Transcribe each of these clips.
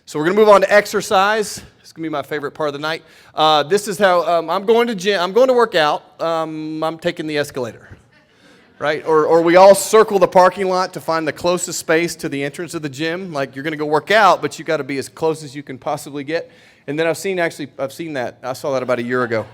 So we're going to move on to exercise. It's going to be my favorite part of the night. This is how I'm going to gym. I'm going to work out. I'm taking the escalator, right? Or we all circle the parking lot to find the closest space to the entrance of the gym. Like you're going to go work out, but you got to be as close as you can possibly get. And then I've seen that. I saw that about a year ago.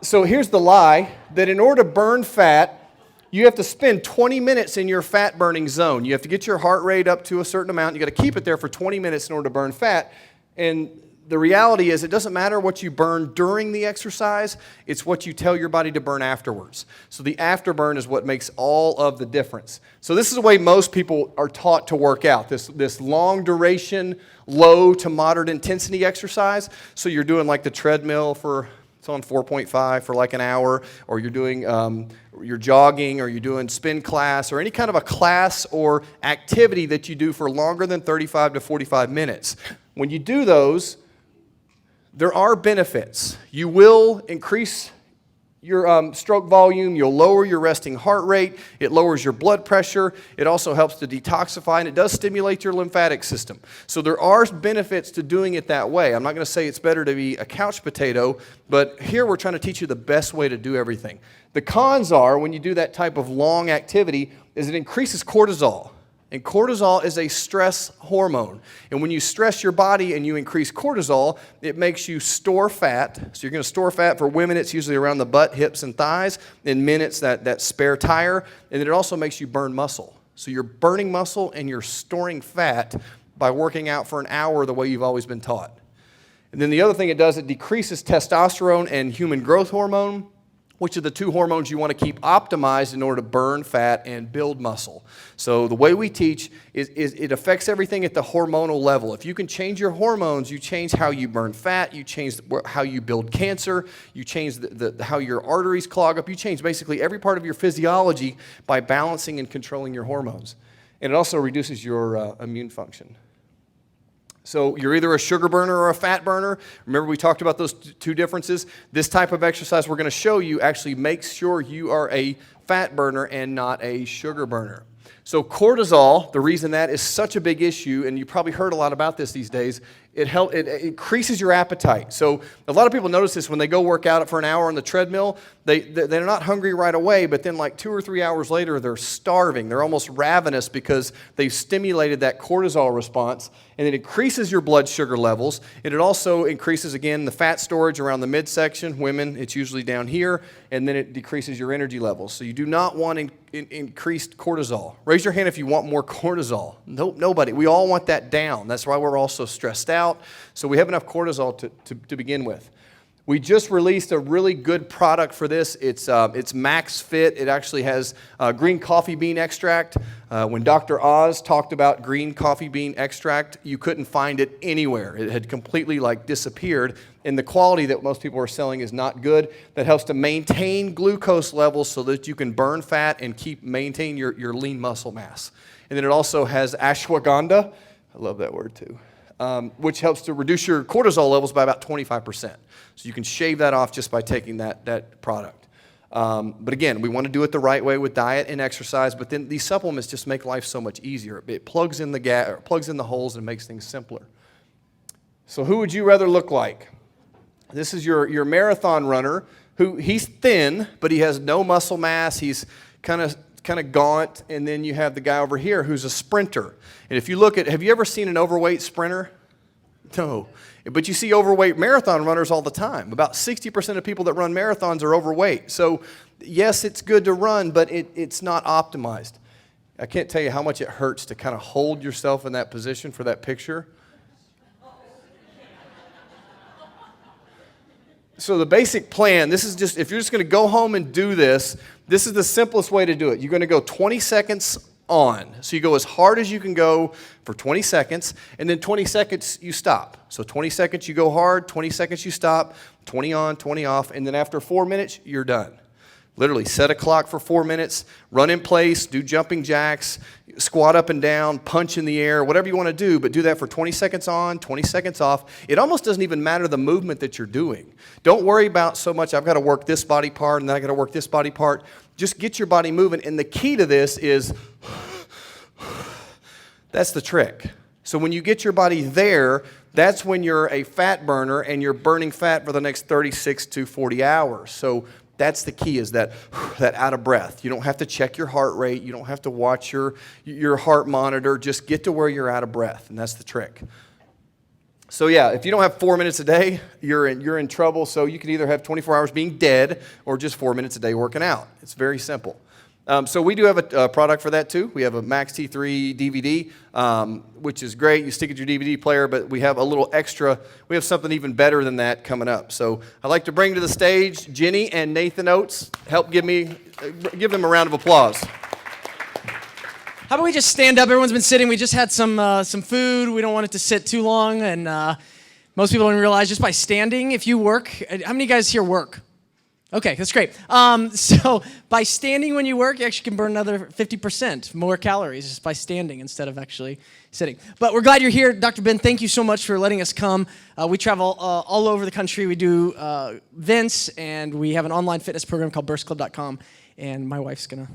So here's the lie, that in order to burn fat, you have to spend 20 minutes in your fat burning zone. You have to get your heart rate up to a certain amount. You got to keep it there for 20 minutes in order to burn fat. And the reality is it doesn't matter what you burn during the exercise, it's what you tell your body to burn afterwards. So the afterburn is what makes all of the difference. So this is the way most people are taught to work out, this long duration, low to moderate intensity exercise. So you're doing like the treadmill it's on 4.5 for like an hour, or you're doing, you're jogging, or you're doing spin class, or any kind of a class or activity that you do for longer than 35 to 45 minutes. When you do those, there are benefits. You will increase your stroke volume, you'll lower your resting heart rate, it lowers your blood pressure, it also helps to detoxify, and it does stimulate your lymphatic system. So there are benefits to doing it that way. I'm not going to say it's better to be a couch potato, but here we're trying to teach you the best way to do everything. The cons are, when you do that type of long activity, is it increases cortisol. And cortisol is a stress hormone. And when you stress your body and you increase cortisol, it makes you store fat. So you're going to store fat. For women, it's usually around the butt, hips, and thighs. In men, it's that spare tire. And then it also makes you burn muscle. So you're burning muscle and you're storing fat by working out for an hour the way you've always been taught. And then the other thing it does, it decreases testosterone and human growth hormone, which are the two hormones you want to keep optimized in order to burn fat and build muscle. So the way we teach is it affects everything at the hormonal level. If you can change your hormones, you change how you burn fat, you change how you build cancer, you change how your arteries clog up, you change basically every part of your physiology by balancing and controlling your hormones. And it also reduces your immune function. So you're either a sugar burner or a fat burner. Remember we talked about those two differences? This type of exercise we're going to show you actually makes sure you are a fat burner and not a sugar burner. So cortisol, the reason that is such a big issue, and you probably heard a lot about this these days, it increases your appetite. So a lot of people notice this when they go work out for an hour on the treadmill. They're not hungry right away, but then like 2 or 3 hours later, they're starving. They're almost ravenous because they've stimulated that cortisol response, and it increases your blood sugar levels. And it also increases, again, the fat storage around the midsection. Women, it's usually down here, and then it decreases your energy levels. So you do not want increased cortisol. Raise your hand if you want more cortisol. Nope, nobody. We all want that down. That's why we're all so stressed out. So we have enough cortisol to begin with. We just released a really good product for this. It's Max Fit. It actually has green coffee bean extract. When Dr. Oz talked about green coffee bean extract, you couldn't find it anywhere. It had completely disappeared, and the quality that most people are selling is not good. That helps to maintain glucose levels so that you can burn fat and maintain your lean muscle mass. And then it also has ashwagandha. I love that word too. Which helps to reduce your cortisol levels by about 25%. So you can shave that off just by taking that product. But again, we want to do it the right way with diet and exercise, but then these supplements just make life so much easier. It plugs in the holes and makes things simpler. So who would you rather look like? This is your marathon runner he's thin, but he has no muscle mass. He's kind of gaunt, and then you have the guy over here who's a sprinter. And if you look have you ever seen an overweight sprinter? No. But you see overweight marathon runners all the time. About 60% of people that run marathons are overweight. So yes, it's good to run, but it's not optimized. I can't tell you how much it hurts to kind of hold yourself in that position for that picture. So the basic plan, this is just, if you're just going to go home and do this, this is the simplest way to do it. You're going to go 20 seconds on. So you go as hard as you can go for 20 seconds, and then 20 seconds you stop. So 20 seconds you go hard, 20 seconds you stop, 20 on, 20 off, and then after 4 minutes, you're done. Literally set a clock for 4 minutes, run in place, do jumping jacks, squat up and down, punch in the air, whatever you want to do, but do that for 20 seconds on, 20 seconds off. It almost doesn't even matter the movement that you're doing. Don't worry about so much, I've got to work this body part and then I've got to work this body part. Just get your body moving, and the key to this is, that's the trick. So when you get your body there, that's when you're a fat burner and you're burning fat for the next 36 to 40 hours. So that's the key, is that out of breath. You don't have to check your heart rate. You don't have to watch your heart monitor. Just get to where you're out of breath, and that's the trick. So yeah, if you don't have 4 minutes a day, you're in trouble. So you can either have 24 hours being dead or just 4 minutes a day working out. It's very simple. So we do have a product for that too. We have a Max T3 DVD, which is great. You stick it in your DVD player, but we have a little extra. We have something even better than that coming up. So I'd like to bring to the stage Jenny and Nathan Oates. Help give them a round of applause. How about we just stand up? Everyone's been sitting. We just had some food. We don't want it to sit too long, and most people don't realize just by standing, if you work. How many of you guys here work? Okay, that's great. So by standing when you work, you actually can burn another 50% more calories just by standing instead of actually sitting. But we're glad you're here. Dr. Ben, thank you so much for letting us come. We travel all over the country. We do events, and we have an online fitness program called burstclub.com, and my wife's going to...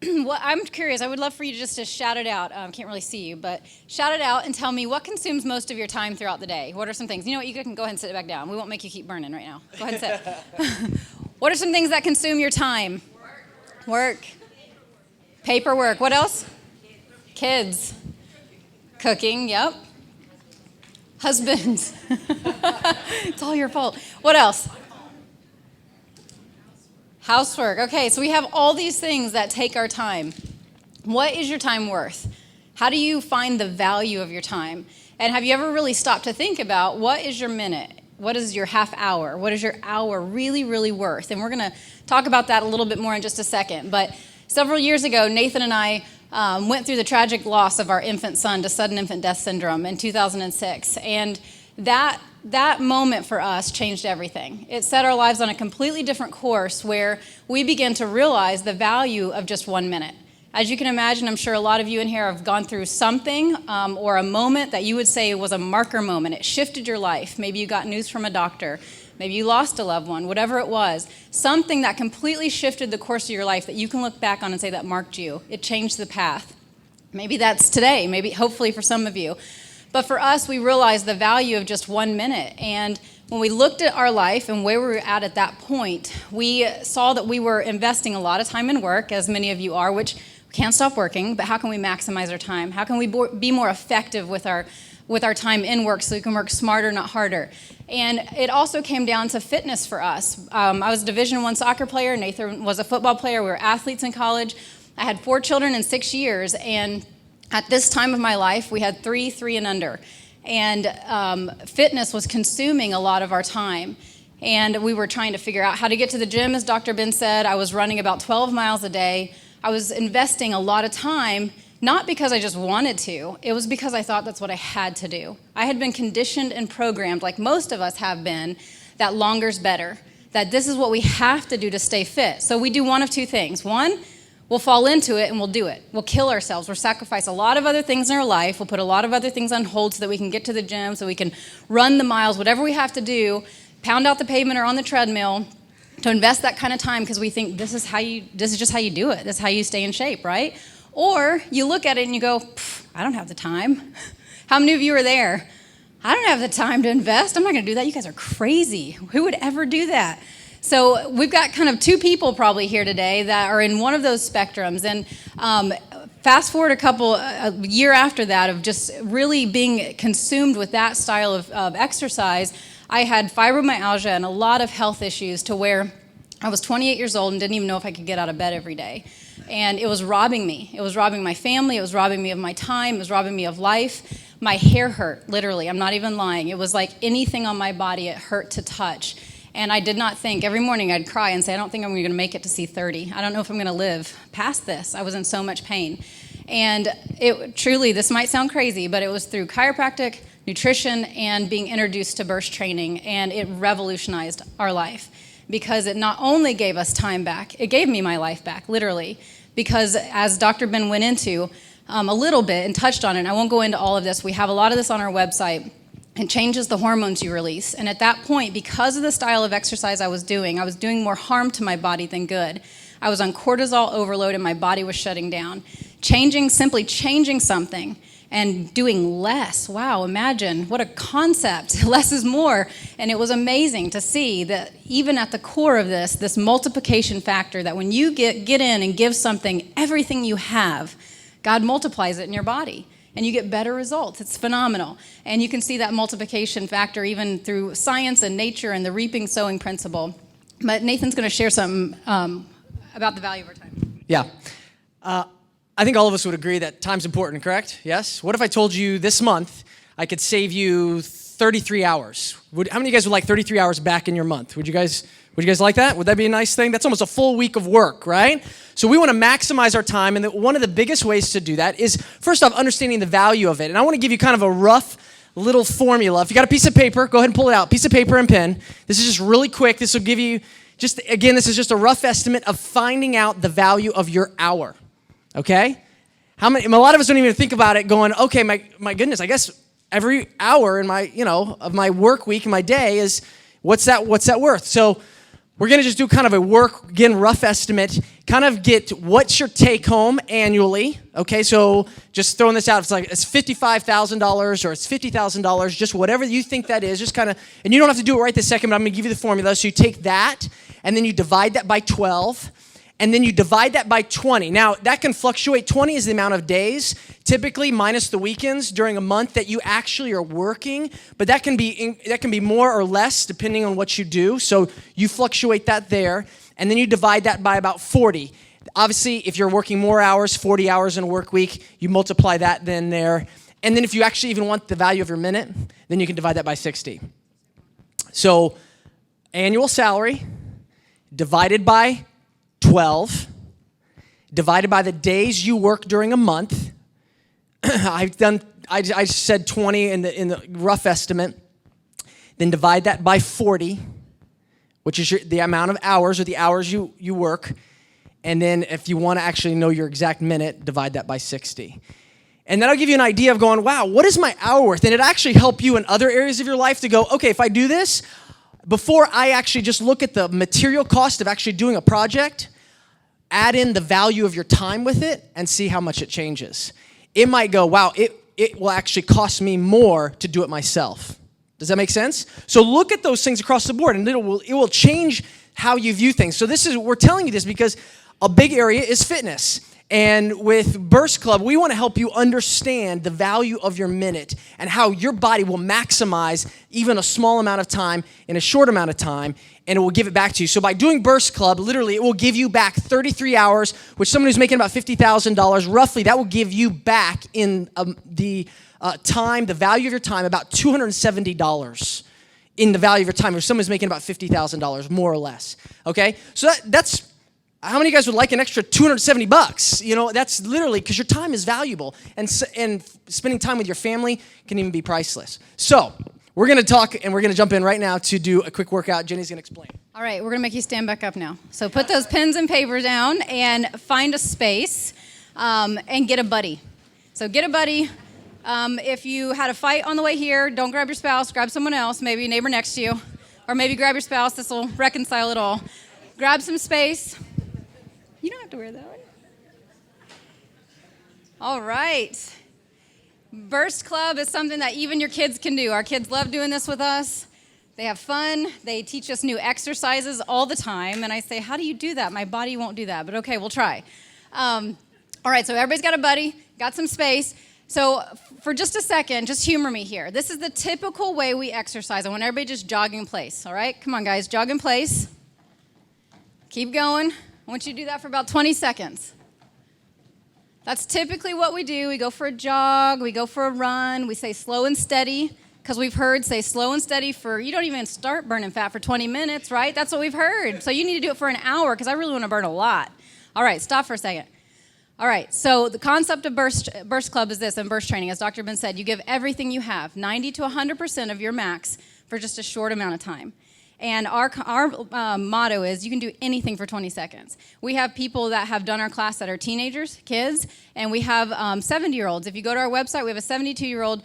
Well, I'm curious. I would love for you just to shout it out. Can't really see you, but shout it out and tell me what consumes most of your time throughout the day. What are some things? You know what? You can go ahead and sit it back down. We won't make you keep burning right now. Go ahead and sit. What are some things that consume your time? Work. Paperwork. What else? Kids. Cooking. Yep. Husbands. It's all your fault. What else? Housework. Okay, so we have all these things that take our time. What is your time worth? How do you find the value of your time? And have you ever really stopped to think about what is your minute? What is your half hour? What is your hour really, really worth? And we're going to talk about that a little bit more in just a second. But several years ago, Nathan and I went through the tragic loss of our infant son to sudden infant death syndrome in 2006. And that moment for us changed everything. It set our lives on a completely different course where we began to realize the value of just 1 minute. As you can imagine, I'm sure a lot of you in here have gone through something or a moment that you would say was a marker moment. It shifted your life. Maybe you got news from a doctor. Maybe you lost a loved one, whatever it was. Something that completely shifted the course of your life that you can look back on and say that marked you. It changed the path. Maybe that's today, maybe hopefully for some of you. But for us, we realized the value of just 1 minute. And when we looked at our life and where we were at that point, we saw that we were investing a lot of time in work, as many of you are, which we can't stop working, but how can we maximize our time? How can we be more effective with our time in work so we can work smarter, not harder? And it also came down to fitness for us. I was a Division I soccer player. Nathan was a football player. We were athletes in college. I had 4 children in 6 years, and at this time of my life, we had 3 and under, and fitness was consuming a lot of our time, and we were trying to figure out how to get to the gym, as Dr. Ben said. I was running about 12 miles a day. I was investing a lot of time, not because I just wanted to. It was because I thought that's what I had to do. I had been conditioned and programmed, like most of us have been, that longer's better, that this is what we have to do to stay fit. So we do one of 2 things. One, we'll fall into it and we'll do it. We'll kill ourselves. We'll sacrifice a lot of other things in our life. We'll put a lot of other things on hold so that we can get to the gym, so we can run the miles, whatever we have to do, pound out the pavement or on the treadmill to invest that kind of time because we think this is just how you do it. This is how you stay in shape, right? Or you look at it and you go, I don't have the time. How many of you are there? I don't have the time to invest. I'm not going to do that. You guys are crazy. Who would ever do that? So we've got kind of 2 people probably here today that are in one of those spectrums. And fast forward a year after that of just really being consumed with that style of exercise, I had fibromyalgia and a lot of health issues to where I was 28 years old and didn't even know if I could get out of bed every day. And it was robbing me. It was robbing my family. It was robbing me of my time. It was robbing me of life. My hair hurt, literally. I'm not even lying. It was like anything on my body, it hurt to touch. And I did not think, every morning I'd cry and say, I don't think I'm going to make it to see 30. I don't know if I'm going to live past this. I was in so much pain. And it truly, this might sound crazy, but it was through chiropractic, nutrition, and being introduced to burst training. And it revolutionized our life because it not only gave us time back, it gave me my life back, literally. Because as Dr. Ben went into a little bit and touched on it, and I won't go into all of this, we have a lot of this on our website. It changes the hormones you release. And at that point, because of the style of exercise I was doing more harm to my body than good. I was on cortisol overload and my body was shutting down. simply changing something and doing less. Wow, imagine what a concept. Less is more. And it was amazing to see that even at the core of this multiplication factor, that when you get in and give something everything you have, God multiplies it in your body and you get better results. It's phenomenal. And you can see that multiplication factor even through science and nature and the reaping sowing principle. But Nathan's going to share something about the value of our time. Yeah. I think all of us would agree that time's important, correct? Yes? What if I told you this month I could save you 33 hours? How many of you guys would like 33 hours back in your month? Would you guys like that? Would that be a nice thing? That's almost a full week of work, right? So we want to maximize our time, and one of the biggest ways to do that is, first off, understanding the value of it. And I want to give you kind of a rough little formula. If you got a piece of paper, go ahead and pull it out. Piece of paper and pen. This is just really quick. This will give you, this is just a rough estimate of finding out the value of your hour. Okay? A lot of us don't even think about it going, okay, my goodness, I guess every hour in my, of my work week and my day is, what's that worth? So we're going to just do kind of a rough estimate, kind of get what's your take home annually. Okay, so just throwing this out, it's $55,000 or it's $50,000, just whatever you think that is, just kind of, and you don't have to do it right this second, but I'm going to give you the formula. So you take that, and then you divide that by 12, and then you divide that by 20. Now, that can fluctuate. 20 is the amount of days, typically minus the weekends during a month that you actually are working, but that can be more or less depending on what you do. So you fluctuate that there, and then you divide that by about 40. Obviously, if you're working more hours, 40 hours in a work week, you multiply that then there. And then if you actually even want the value of your minute, then you can divide that by 60. So annual salary divided by 12, divided by the days you work during a month. I said 20 in the rough estimate. Then divide that by 40, which is the amount of hours or the hours you work. And then if you want to actually know your exact minute, divide that by 60. And that'll give you an idea of going, wow, what is my hour worth? And it'll actually help you in other areas of your life to go, okay, if I do this, before I actually just look at the material cost of actually doing a project, add in the value of your time with it and see how much it changes. It might go, wow, it will actually cost me more to do it myself. Does that make sense? So look at those things across the board, and it will change how you view things. So we're telling you this because a big area is fitness. And with Burst Club, we want to help you understand the value of your minute and how your body will maximize even a small amount of time in a short amount of time, and it will give it back to you. So by doing Burst Club, literally, it will give you back 33 hours, which someone who's making about $50,000, roughly, that will give you back in the value of your time, about $270 in the value of your time, if someone's making about $50,000, more or less. Okay? So that's... How many of you guys would like an extra $270? That's literally because your time is valuable, and spending time with your family can even be priceless. So we're going to talk, and we're going to jump in right now to do a quick workout. Jenny's going to explain. All right, we're going to make you stand back up now. So put those pens and paper down and find a space and get a buddy. So get a buddy. If you had a fight on the way here, don't grab your spouse. Grab someone else, maybe a neighbor next to you, or maybe grab your spouse. This will reconcile it all. Grab some space. You don't have to wear that one. All right. Burst Club is something that even your kids can do. Our kids love doing this with us. They have fun. They teach us new exercises all the time. And I say, how do you do that? My body won't do that. But okay, we'll try. All right, so everybody's got a buddy, got some space. So for just a second, just humor me here. This is the typical way we exercise. I want everybody just jog in place, all right? Come on, guys, jog in place. Keep going. I want you to do that for about 20 seconds. That's typically what we do. We go for a jog. We go for a run. We say slow and steady because we've heard say slow and steady for, you don't even start burning fat for 20 minutes, right? That's what we've heard. So you need to do it for an hour because I really want to burn a lot. All right, stop for a second. All right, so the concept of Burst Club is this, and Burst Training, as Dr. Ben said, you give everything you have, 90 to 100% of your max for just a short amount of time. And our motto is you can do anything for 20 seconds. We have people that have done our class that are teenagers, kids, and we have 70-year-olds. If you go to our website, we have a 72-year-old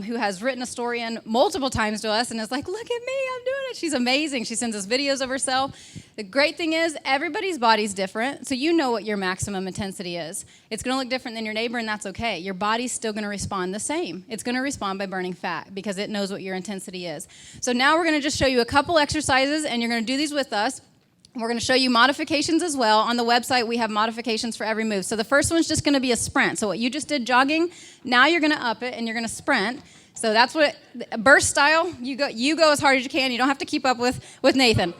who has written a story in multiple times to us and is like, look at me, I'm doing it. She's amazing. She sends us videos of herself. The great thing is everybody's body's different, so you know what your maximum intensity is. It's going to look different than your neighbor, and that's okay. Your body's still going to respond the same. It's going to respond by burning fat because it knows what your intensity is. So now we're going to just show you a couple exercises, and you're going to do these with us. We're going to show you modifications as well. On the website, we have modifications for every move. So the first one's just going to be a sprint. So what you just did jogging, now you're going to up it, and you're going to sprint. So that's what, burst style, you go as hard as you can. You don't have to keep up with Nathan.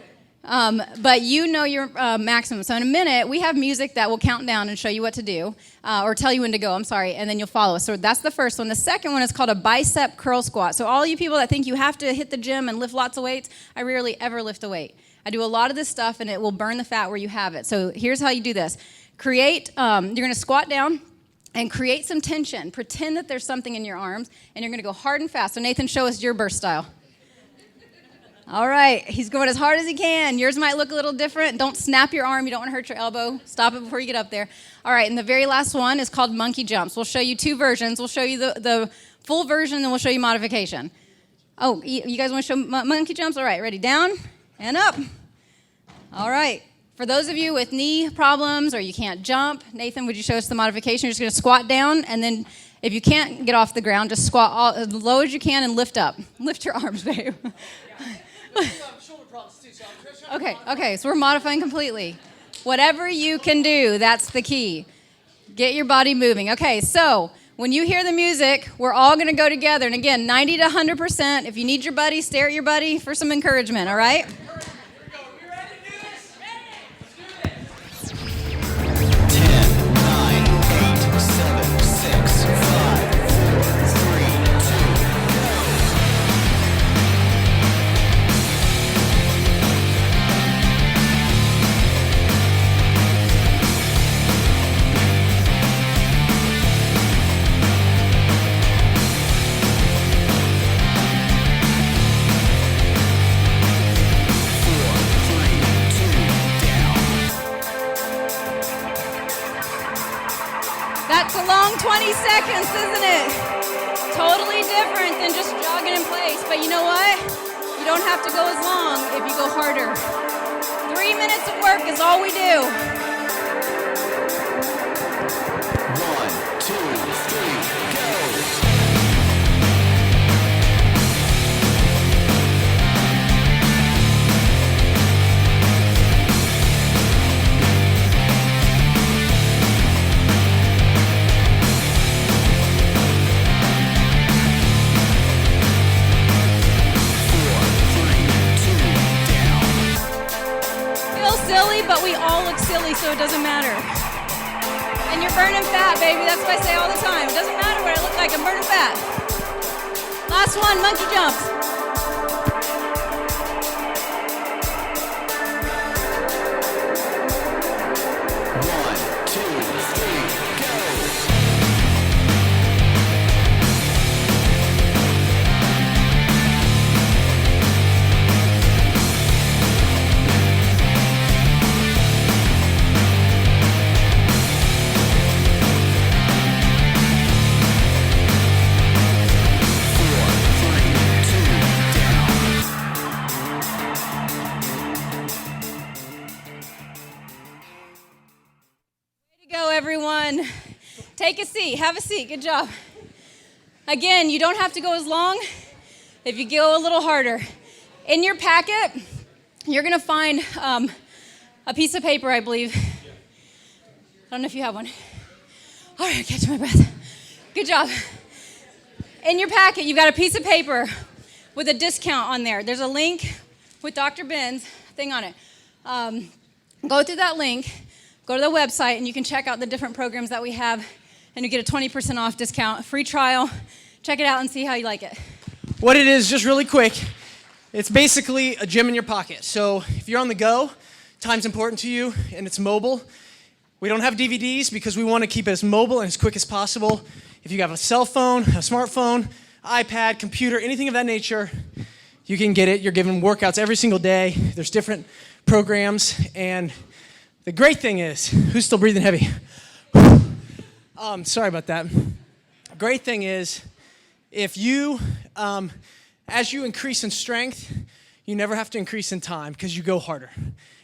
But you know your maximum. So in a minute, we have music that will count down and show you what to do, or tell you when to go, I'm sorry, and then you'll follow us. So that's the first one. The second one is called a bicep curl squat. So all you people that think you have to hit the gym and lift lots of weights, I rarely ever lift a weight. I do a lot of this stuff, and it will burn the fat where you have it. So here's how you do this. You're going to squat down and create some tension. Pretend that there's something in your arms, and you're going to go hard and fast. So Nathan, show us your burst style. All right, he's going as hard as he can. Yours might look a little different. Don't snap your arm. You don't want to hurt your elbow. Stop it before you get up there. All right, and the very last one is called monkey jumps. We'll show you two versions. We'll show you the full version, and then we'll show you modification. Oh, you guys want to show monkey jumps? All right, ready? Down and up. All right. For those of you with knee problems or you can't jump, Nathan, would you show us the modification? You're just going to squat down, and then if you can't get off the ground, just squat as low as you can and lift up. Lift your arms, babe. Okay, so we're modifying completely. Whatever you can do, that's the key. Get your body moving. Okay, so when you hear the music, we're all going to go together. And again, 90 to 100%. If you need your buddy, stare at your buddy for some encouragement, all right? That's a long 20 seconds, isn't it? Totally different than just jogging in place. But you know what? You don't have to go as long if you go harder. 3 minutes of work is all we do. 1, 2, 3, go! Silly, but we all look silly, so it doesn't matter. And you're burning fat, baby. That's what I say all the time. It doesn't matter what I look like. I'm burning fat. Last one, monkey jumps. Everyone, take a seat. Have a seat. Good job. Again, you don't have to go as long if you go a little harder. In your packet, you're going to find a piece of paper, I believe. I don't know if you have one. All right, catch my breath. Good job. In your packet, you've got a piece of paper with a discount on there. There's a link with Dr. Ben's thing on it. Go through that link. Go to the website, and you can check out the different programs that we have, and you get a 20% off discount, free trial. Check it out and see how you like it. What it is, just really quick, it's basically a gym in your pocket. So if you're on the go, time's important to you, and it's mobile. We don't have DVDs because we want to keep it as mobile and as quick as possible. If you have a cell phone, a smartphone, iPad, computer, anything of that nature, you can get it. You're given workouts every single day. There's different programs, and the great thing is, who's still breathing heavy? Sorry about that. Great thing is, if you, as you increase in strength, you never have to increase in time because you go harder.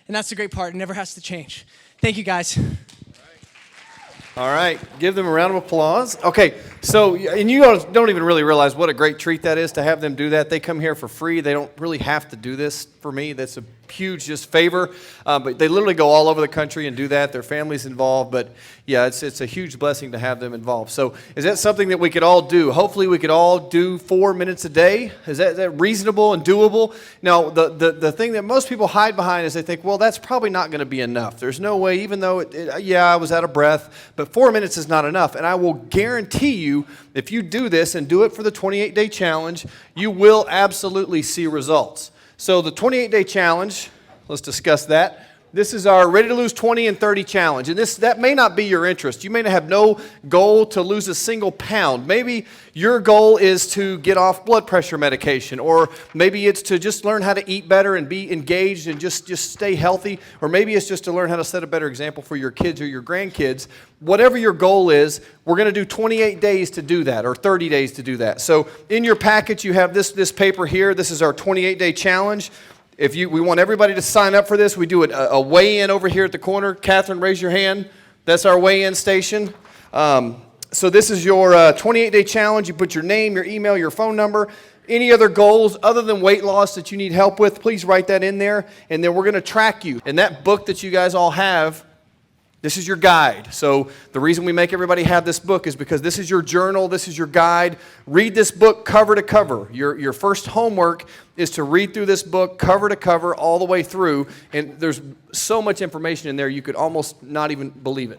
And that's the great part. It never has to change. Thank you, guys. All right, give them a round of applause. Okay, so, and you don't even really realize what a great treat that is to have them do that. They come here for free. They don't really have to do this for me. That's a huge just favor, but they literally go all over the country and do that. Their family's involved, but yeah, it's a huge blessing to have them involved. So is that something that we could all do? Hopefully we could all do 4 minutes a day. Is that reasonable and doable? Now, the thing that most people hide behind is they think, well, that's probably not going to be enough. There's no way, even though, I was out of breath, but 4 minutes is not enough. And I will guarantee you, if you do this and do it for the 28-day challenge, you will absolutely see results. So the 28-day challenge, let's discuss that. This is our Ready to Lose 20 and 30 challenge. And that may not be your interest. You may have no goal to lose a single pound. Maybe your goal is to get off blood pressure medication, or maybe it's to just learn how to eat better and be engaged and just stay healthy, or maybe it's just to learn how to set a better example for your kids or your grandkids. Whatever your goal is, we're going to do 28 days to do that, or 30 days to do that. So in your package, you have this paper here. This is our 28-day challenge. We want everybody to sign up for this. We do a weigh-in over here at the corner. Catherine, raise your hand. That's our weigh-in station. So this is your 28-day challenge. You put your name, your email, your phone number. Any other goals other than weight loss that you need help with, please write that in there. And then we're going to track you. And that book that you guys all have, this is your guide. So the reason we make everybody have this book is because this is your journal, this is your guide. Read this book cover to cover. Your first homework is to read through this book cover to cover all the way through. And there's so much information in there you could almost not even believe it.